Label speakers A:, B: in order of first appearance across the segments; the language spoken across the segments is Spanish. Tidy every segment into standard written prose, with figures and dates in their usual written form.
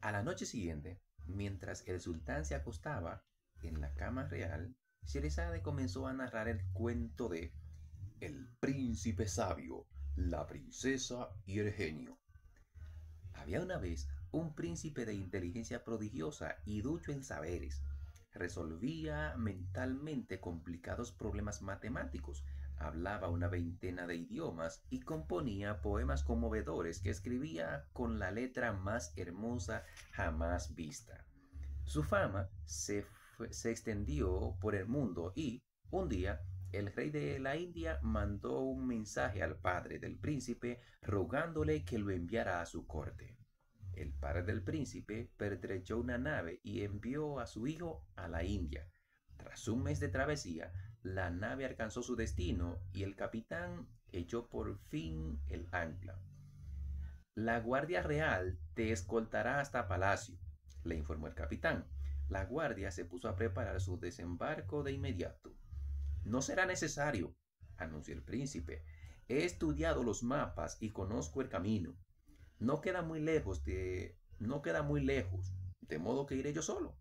A: A la noche siguiente, mientras el sultán se acostaba en la cama real, Sherazade comenzó a narrar el cuento de El príncipe sabio, la princesa y el genio. Había una vez un príncipe de inteligencia prodigiosa y ducho en saberes. Resolvía mentalmente complicados problemas matemáticos, hablaba una veintena de idiomas y componía poemas conmovedores que escribía con la letra más hermosa jamás vista. Su fama se extendió por el mundo y, un día, el rey de la India mandó un mensaje al padre del príncipe rogándole que lo enviara a su corte. El padre del príncipe pertrechó una nave y envió a su hijo a la India. Tras un mes de travesía, la nave alcanzó su destino y el capitán echó por fin el ancla. La Guardia Real te escoltará hasta Palacio, le informó el capitán. La guardia se puso a preparar su desembarco de inmediato. No será necesario, anunció el príncipe. He estudiado los mapas y conozco el camino. No queda muy lejos, de modo que iré yo solo.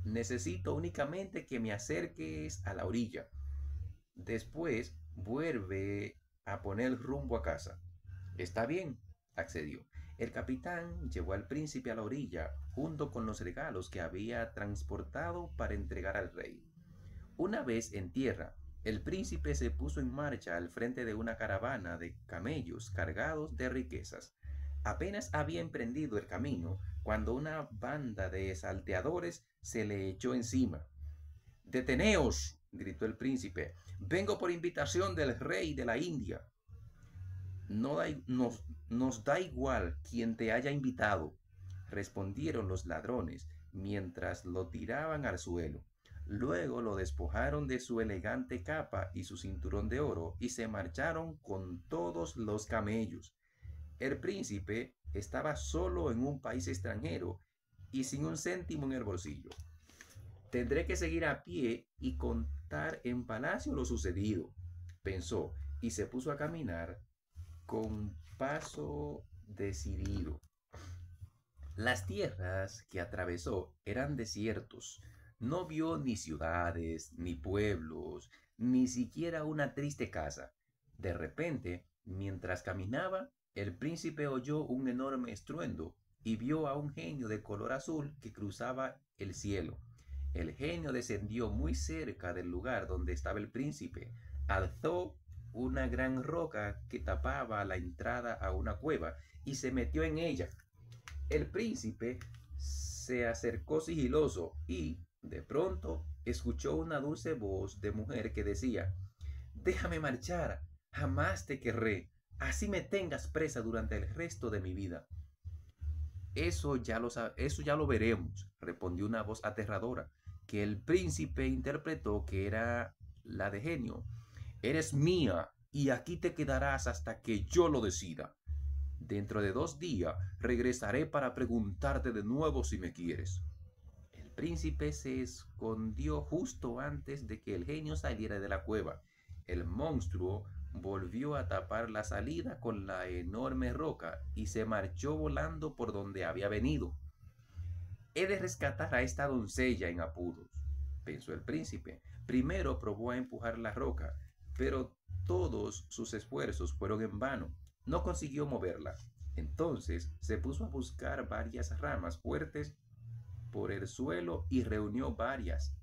A: Necesito únicamente que me acerques a la orilla. Después vuelve a poner rumbo a casa. Está bien, accedió. El capitán llevó al príncipe a la orilla, junto con los regalos que había transportado para entregar al rey. Una vez en tierra, el príncipe se puso en marcha al frente de una caravana de camellos cargados de riquezas. Apenas había emprendido el camino cuando una banda de salteadores se le echó encima. ¡Deteneos! Gritó el príncipe. Vengo por invitación del rey de la India. No da, nos da igual quien te haya invitado, respondieron los ladrones mientras lo tiraban al suelo. Luego lo despojaron de su elegante capa y su cinturón de oro y se marcharon con todos los camellos. El príncipe estaba solo en un país extranjero y sin un céntimo en el bolsillo. Tendré que seguir a pie y contar en palacio lo sucedido, pensó, y se puso a caminar con paso decidido. Las tierras que atravesó eran desiertos. No vio ni ciudades, ni pueblos, ni siquiera una triste casa. De repente, mientras caminaba, el príncipe oyó un enorme estruendo y vio a un genio de color azul que cruzaba el cielo. El genio descendió muy cerca del lugar donde estaba el príncipe, alzó una gran roca que tapaba la entrada a una cueva y se metió en ella. El príncipe se acercó sigiloso y, de pronto, escuchó una dulce voz de mujer que decía: «Déjame marchar, jamás te querré, así me tengas presa durante el resto de mi vida». Eso ya lo veremos, respondió una voz aterradora, que el príncipe interpretó que era la de genio. «Eres mía y aquí te quedarás hasta que yo lo decida. Dentro de 2 días regresaré para preguntarte de nuevo si me quieres». El príncipe se escondió justo antes de que el genio saliera de la cueva. El monstruo volvió a tapar la salida con la enorme roca y se marchó volando por donde había venido. «He de rescatar a esta doncella en apuros», pensó el príncipe. Primero probó a empujar la roca, pero todos sus esfuerzos fueron en vano. No consiguió moverla. Entonces se puso a buscar varias ramas fuertes por el suelo y reunió varias.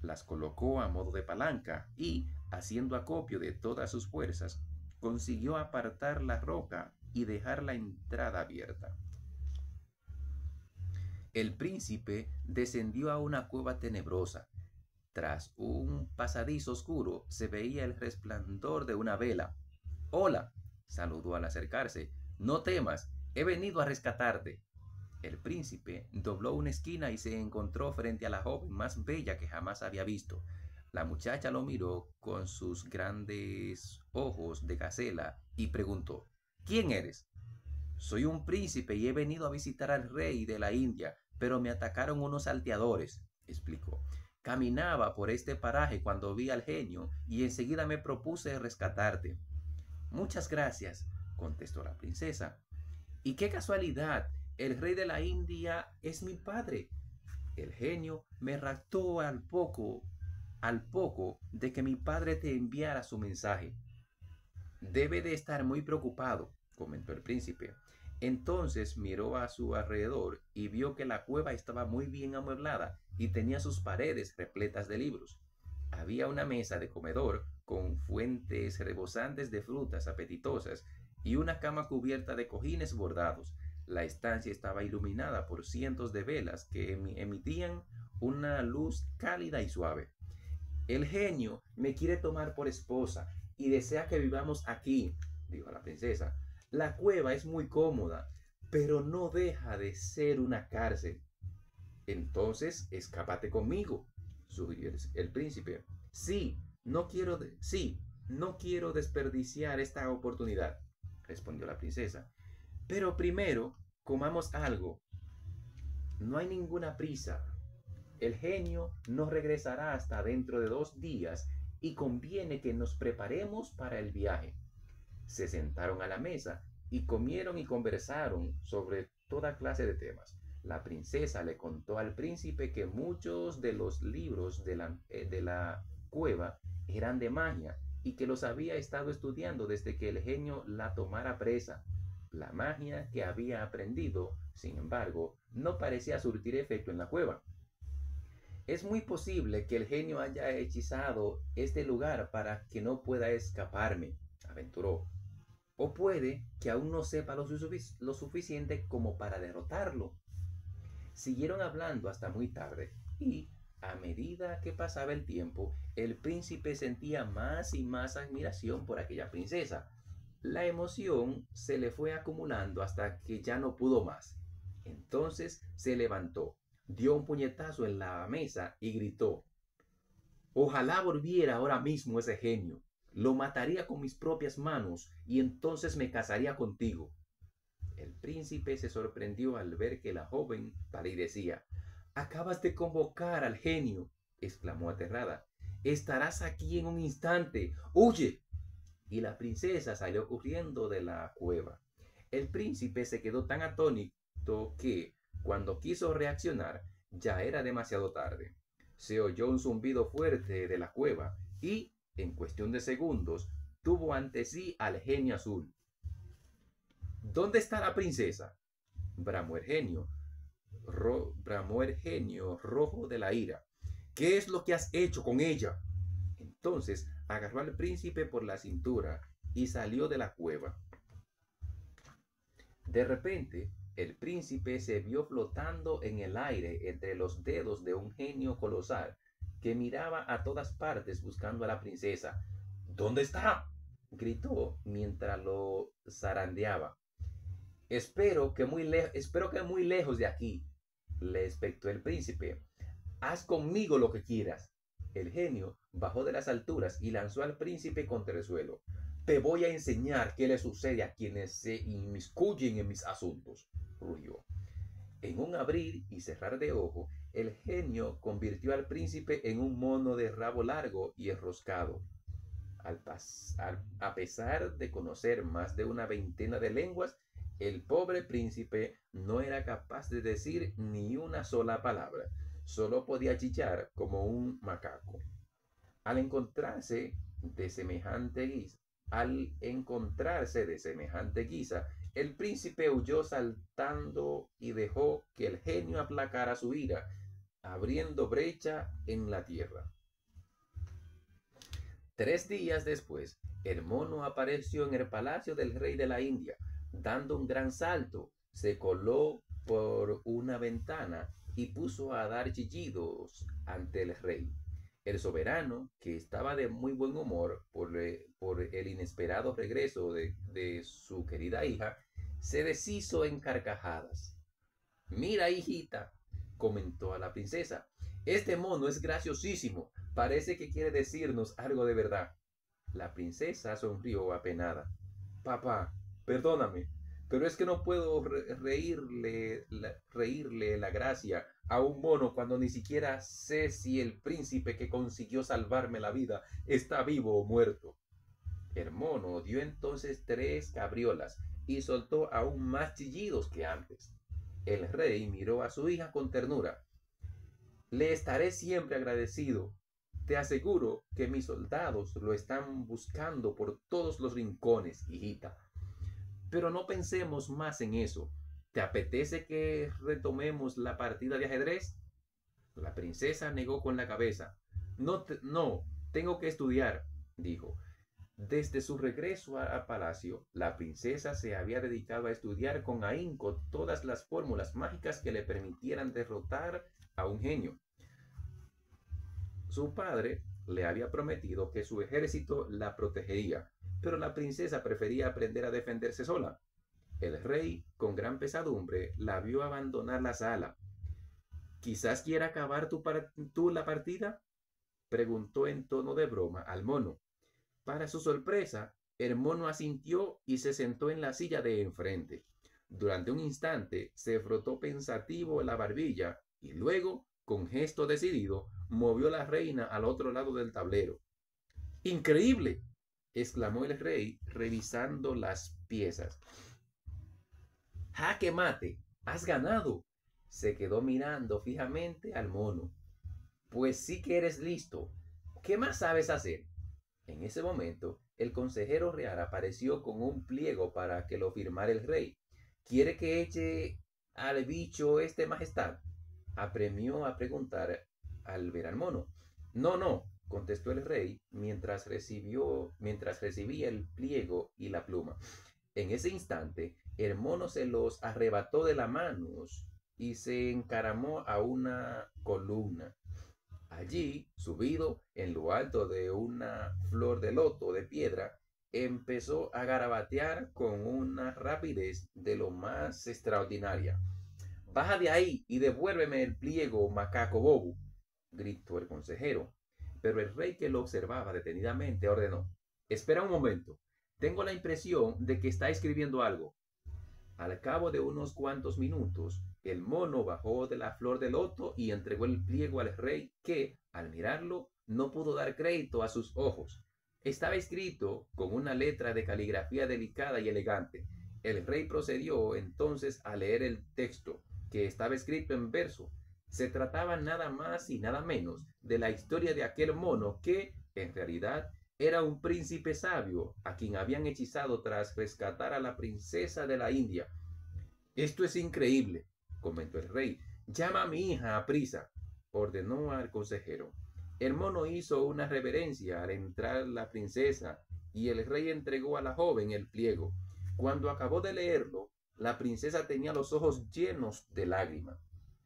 A: Las colocó a modo de palanca y, haciendo acopio de todas sus fuerzas, consiguió apartar la roca y dejar la entrada abierta. El príncipe descendió a una cueva tenebrosa. Tras un pasadizo oscuro se veía el resplandor de una vela. «Hola», saludó al acercarse. «No temas, he venido a rescatarte». El príncipe dobló una esquina y se encontró frente a la joven más bella que jamás había visto. La muchacha lo miró con sus grandes ojos de gacela y preguntó: «¿Quién eres?». «Soy un príncipe y he venido a visitar al rey de la India, pero me atacaron unos salteadores», explicó. «Caminaba por este paraje cuando vi al genio y enseguida me propuse rescatarte». «Muchas gracias», contestó la princesa. «Y qué casualidad el rey de la India es mi padre. El genio me raptó al poco de que mi padre te enviara su mensaje. Debe de estar muy preocupado, comentó el príncipe. Entonces miró a su alrededor y vio que la cueva estaba muy bien amueblada y tenía sus paredes repletas de libros. Había una mesa de comedor con fuentes rebosantes de frutas apetitosas y una cama cubierta de cojines bordados. La estancia estaba iluminada por cientos de velas que emitían una luz cálida y suave. El genio me quiere tomar por esposa y desea que vivamos aquí, dijo la princesa. La cueva es muy cómoda, pero no deja de ser una cárcel. Entonces, escápate conmigo, sugirió el príncipe. Sí, no quiero desperdiciar esta oportunidad, respondió la princesa. Pero primero, comamos algo. No hay ninguna prisa. El genio no regresará hasta dentro de 2 días y conviene que nos preparemos para el viaje. Se sentaron a la mesa y comieron y conversaron sobre toda clase de temas. La princesa le contó al príncipe que muchos de los libros de la cueva eran de magia y que los había estado estudiando desde que el genio la tomara presa. La magia que había aprendido, sin embargo, no parecía surtir efecto en la cueva. Es muy posible que el genio haya hechizado este lugar para que no pueda escaparme, aventuró. O puede que aún no sepa lo suficiente como para derrotarlo. Siguieron hablando hasta muy tarde y, a medida que pasaba el tiempo, el príncipe sentía más y más admiración por aquella princesa. La emoción se le fue acumulando hasta que ya no pudo más. Entonces se levantó, dio un puñetazo en la mesa y gritó: Ojalá volviera ahora mismo ese genio. Lo mataría con mis propias manos y entonces me casaría contigo. El príncipe se sorprendió al ver que la joven palidecía. Acabas de convocar al genio, exclamó aterrada. Estarás aquí en un instante. ¡Huye! Y la princesa salió corriendo de la cueva. El príncipe se quedó tan atónito que, cuando quiso reaccionar, ya era demasiado tarde. Se oyó un zumbido fuerte de la cueva y, en cuestión de segundos, tuvo ante sí al genio azul. ¿Dónde está la princesa? Bramó el genio, bramó el genio rojo de la ira. ¿Qué es lo que has hecho con ella? Entonces agarró al príncipe por la cintura y salió de la cueva. De repente, el príncipe se vio flotando en el aire entre los dedos de un genio colosal que miraba a todas partes buscando a la princesa. ¿Dónde está? Gritó mientras lo zarandeaba. Espero que muy lejos de aquí, le espectó el príncipe. Haz conmigo lo que quieras. El genio bajó de las alturas y lanzó al príncipe contra el suelo. Te voy a enseñar qué le sucede a quienes se inmiscuyen en mis asuntos, rugió. En un abrir y cerrar de ojo, el genio convirtió al príncipe en un mono de rabo largo y enroscado. A pesar de conocer más de una veintena de lenguas, el pobre príncipe no era capaz de decir ni una sola palabra. Solo podía chillar como un macaco. Al encontrarse de semejante guisa, Al encontrarse de semejante guisa, el príncipe huyó saltando y dejó que el genio aplacara su ira, abriendo brecha en la tierra. 3 días después, el mono apareció en el palacio del rey de la India. Dando un gran salto, se coló por una ventana y puso a dar chillidos ante el rey. El soberano, que estaba de muy buen humor por el inesperado regreso de su querida hija, se deshizo en carcajadas. Mira, hijita, comentó a la princesa, este mono es graciosísimo. Parece que quiere decirnos algo de verdad. La princesa sonrió apenada. Papá, perdóname, pero es que no puedo reírle la gracia a un mono cuando ni siquiera sé si el príncipe que consiguió salvarme la vida está vivo o muerto. El mono dio entonces 3 cabriolas y soltó aún más chillidos que antes. El rey miró a su hija con ternura. Le estaré siempre agradecido. Te aseguro que mis soldados lo están buscando por todos los rincones, hijita. Pero no pensemos más en eso. ¿Te apetece que retomemos la partida de ajedrez? La princesa negó con la cabeza. No, tengo que estudiar, dijo. Desde su regreso al palacio, la princesa se había dedicado a estudiar con ahínco todas las fórmulas mágicas que le permitieran derrotar a un genio. Su padre le había prometido que su ejército la protegería, pero la princesa prefería aprender a defenderse sola. El rey, con gran pesadumbre, la vio abandonar la sala. ¿Quizás quiera acabar tú la partida? Preguntó en tono de broma al mono. Para su sorpresa, el mono asintió y se sentó en la silla de enfrente. Durante un instante se frotó pensativo la barbilla y luego, con gesto decidido, movió la reina al otro lado del tablero. ¡Increíble!, exclamó el rey, revisando las piezas. ¡Jaque mate! ¡Has ganado! Se quedó mirando fijamente al mono. Pues sí que eres listo. ¿Qué más sabes hacer? En ese momento, el consejero real apareció con un pliego para que lo firmara el rey. ¿Quiere que eche al bicho este, majestad? Apremió a preguntar al ver al mono. No, contestó el rey mientras recibía el pliego y la pluma. En ese instante, el mono se los arrebató de las manos y se encaramó a una columna. Allí, subido en lo alto de una flor de loto de piedra, empezó a garabatear con una rapidez de lo más extraordinaria. «Baja de ahí y devuélveme el pliego, macaco bobo», gritó el consejero. Pero el rey, que lo observaba detenidamente, ordenó: «Espera un momento. Tengo la impresión de que está escribiendo algo». Al cabo de unos cuantos minutos, el mono bajó de la flor de loto y entregó el pliego al rey, que, al mirarlo, no pudo dar crédito a sus ojos. Estaba escrito con una letra de caligrafía delicada y elegante. El rey procedió entonces a leer el texto, que estaba escrito en verso. Se trataba nada más y nada menos de la historia de aquel mono que, en realidad, era un príncipe sabio a quien habían hechizado tras rescatar a la princesa de la India. «Esto es increíble», comentó el rey. «Llama a mi hija a prisa», ordenó al consejero. El mono hizo una reverencia al entrar la princesa y el rey entregó a la joven el pliego. Cuando acabó de leerlo, la princesa tenía los ojos llenos de lágrimas.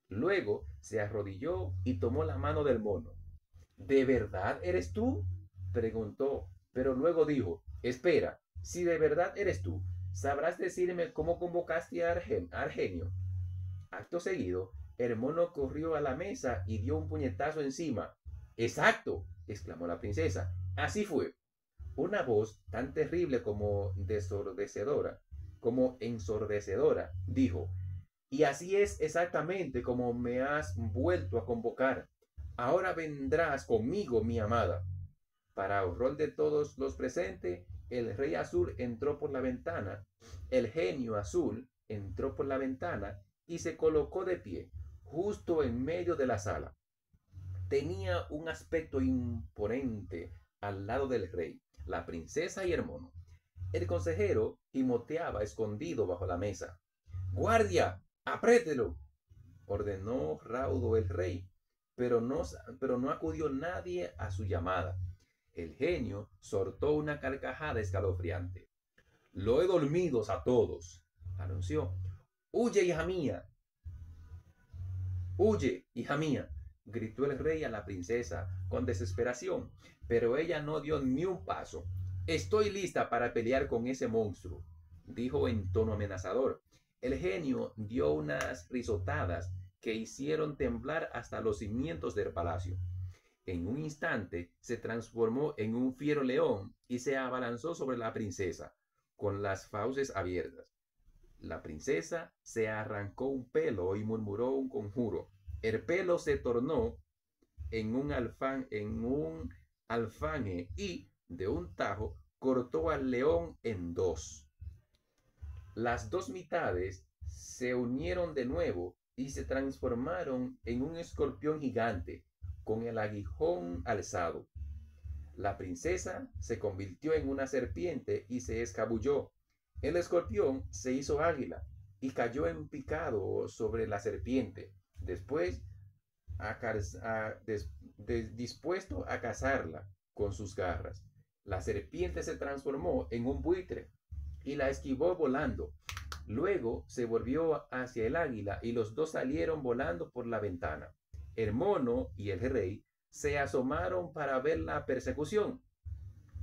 A: Luego se arrodilló y tomó la mano del mono. «¿De verdad eres tú?», preguntó, pero luego dijo: «Espera, si de verdad eres tú, ¿sabrás decirme cómo convocaste a Argenio?». Acto seguido, el mono corrió a la mesa y dio un puñetazo encima. «¡Exacto!», exclamó la princesa. «Así fue». Una voz tan terrible como ensordecedora, dijo: «Y así es exactamente como me has vuelto a convocar. Ahora vendrás conmigo, mi amada». Para horror de todos los presentes, el rey azul entró por la ventana, el genio azul entró por la ventana y se colocó de pie, justo en medio de la sala. Tenía un aspecto imponente al lado del rey, la princesa y el mono. El consejero gimoteaba escondido bajo la mesa. «¡Guardia! ¡Aprételo!», ordenó raudo el rey, pero no acudió nadie a su llamada. El genio soltó una carcajada escalofriante. «Lo he dormidos a todos», anunció. «¡Huye, hija mía! ¡Huye, hija mía!», gritó el rey a la princesa con desesperación, pero ella no dio ni un paso. «Estoy lista para pelear con ese monstruo», dijo en tono amenazador. El genio dio unas risotadas que hicieron temblar hasta los cimientos del palacio. En un instante se transformó en un fiero león y se abalanzó sobre la princesa, con las fauces abiertas. La princesa se arrancó un pelo y murmuró un conjuro. El pelo se tornó en un alfanje y, de un tajo, cortó al león en dos. Las dos mitades se unieron de nuevo y se transformaron en un escorpión gigante con el aguijón alzado. La princesa se convirtió en una serpiente y se escabulló. El escorpión se hizo águila y cayó en picado sobre la serpiente. Después, dispuesto a cazarla con sus garras. La serpiente se transformó en un buitre y la esquivó volando. Luego se volvió hacia el águila y los dos salieron volando por la ventana. El mono y el rey se asomaron para ver la persecución.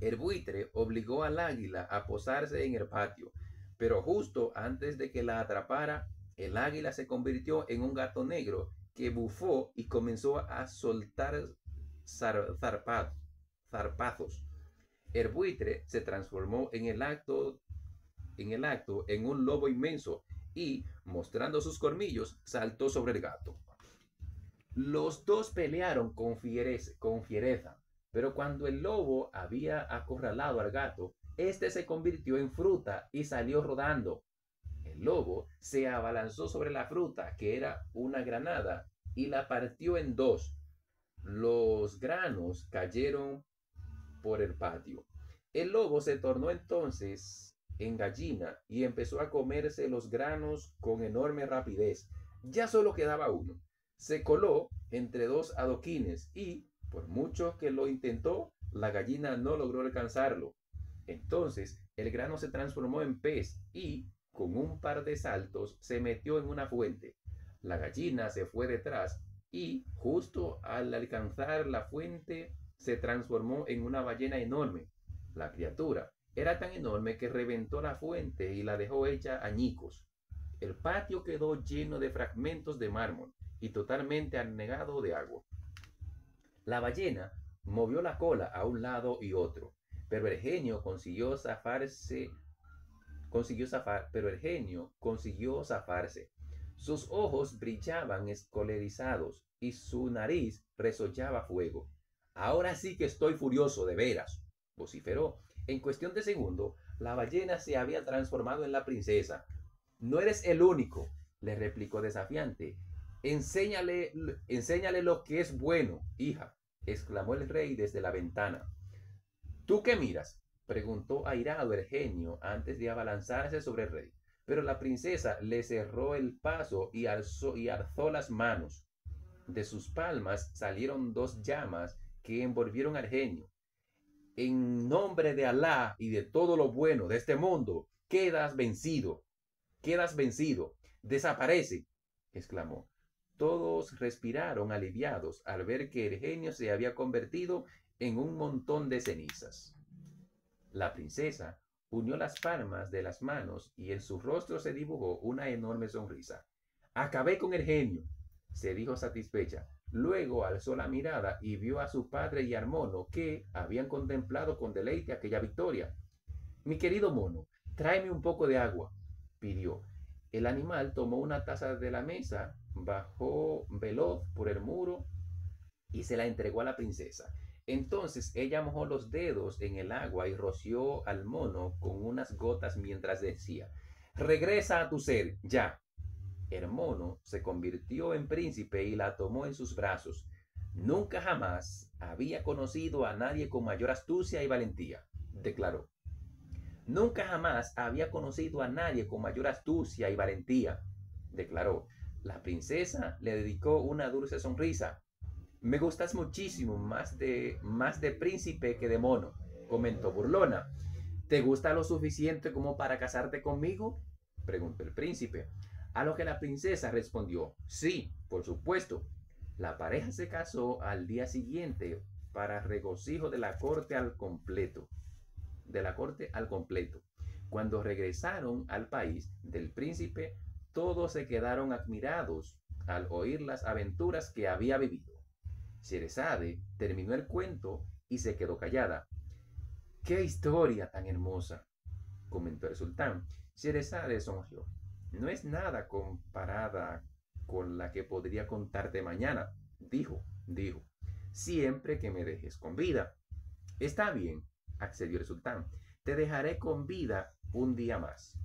A: El buitre obligó al águila a posarse en el patio, pero justo antes de que la atrapara, el águila se convirtió en un gato negro que bufó y comenzó a soltar zarpazos. El buitre se transformó en un lobo inmenso y, mostrando sus colmillos, saltó sobre el gato. Los dos pelearon con fiereza, pero cuando el lobo había acorralado al gato, este se convirtió en fruta y salió rodando. El lobo se abalanzó sobre la fruta, que era una granada, y la partió en dos. Los granos cayeron por el patio. El lobo se tornó entonces en gallina y empezó a comerse los granos con enorme rapidez. Ya solo quedaba uno. Se coló entre dos adoquines y, por mucho que lo intentó, la gallina no logró alcanzarlo. Entonces el grano se transformó en pez y, con un par de saltos, se metió en una fuente. La gallina se fue detrás y, justo al alcanzar la fuente, se transformó en una ballena enorme. La criatura era tan enorme que reventó la fuente y la dejó hecha añicos. El patio quedó lleno de fragmentos de mármol y totalmente anegado de agua. La ballena movió la cola a un lado y otro, pero el genio consiguió zafarse. Pero el genio consiguió zafarse. Sus ojos brillaban escolerizados y su nariz resollaba fuego. Ahora sí que estoy furioso, de veras, vociferó. En cuestión de segundo, la ballena se había transformado en la princesa. No eres el único, le replicó desafiante. Enséñale lo que es bueno, hija, exclamó el rey desde la ventana. ¿Tú qué miras?, preguntó airado el genio antes de abalanzarse sobre el rey. Pero la princesa le cerró el paso y alzó las manos. De sus palmas salieron dos llamas que envolvieron al genio. En nombre de Alá y de todo lo bueno de este mundo, quedas vencido. Quedas vencido. Desaparece, exclamó. Todos respiraron aliviados al ver que el genio se había convertido en un montón de cenizas. La princesa unió las palmas de las manos y en su rostro se dibujó una enorme sonrisa. Acabé con el genio, se dijo satisfecha. Luego alzó la mirada y vio a su padre y al mono que habían contemplado con deleite aquella victoria. Mi querido mono, tráeme un poco de agua, pidió. El animal tomó una taza de la mesa, bajó veloz por el muro y se la entregó a la princesa. Entonces ella mojó los dedos en el agua y roció al mono con unas gotas mientras decía: regresa a tu ser, ya. El mono se convirtió en príncipe y la tomó en sus brazos. Nunca jamás había conocido a nadie con mayor astucia y valentía, declaró. Nunca jamás había conocido a nadie con mayor astucia y valentía, declaró. La princesa le dedicó una dulce sonrisa. Me gustas muchísimo, más de príncipe que de mono, comentó burlona. ¿Te gusta lo suficiente como para casarte conmigo?, preguntó el príncipe. A lo que la princesa respondió: sí, por supuesto. La pareja se casó al día siguiente para regocijo de la corte al completo. Cuando regresaron al país del príncipe, todos se quedaron admirados al oír las aventuras que había vivido. Sherazade terminó el cuento y se quedó callada. ¡Qué historia tan hermosa!, comentó el sultán. Sherazade sonrió. No es nada comparada con la que podría contarte mañana, dijo, siempre que me dejes con vida. Está bien, accedió el sultán. Te dejaré con vida un día más.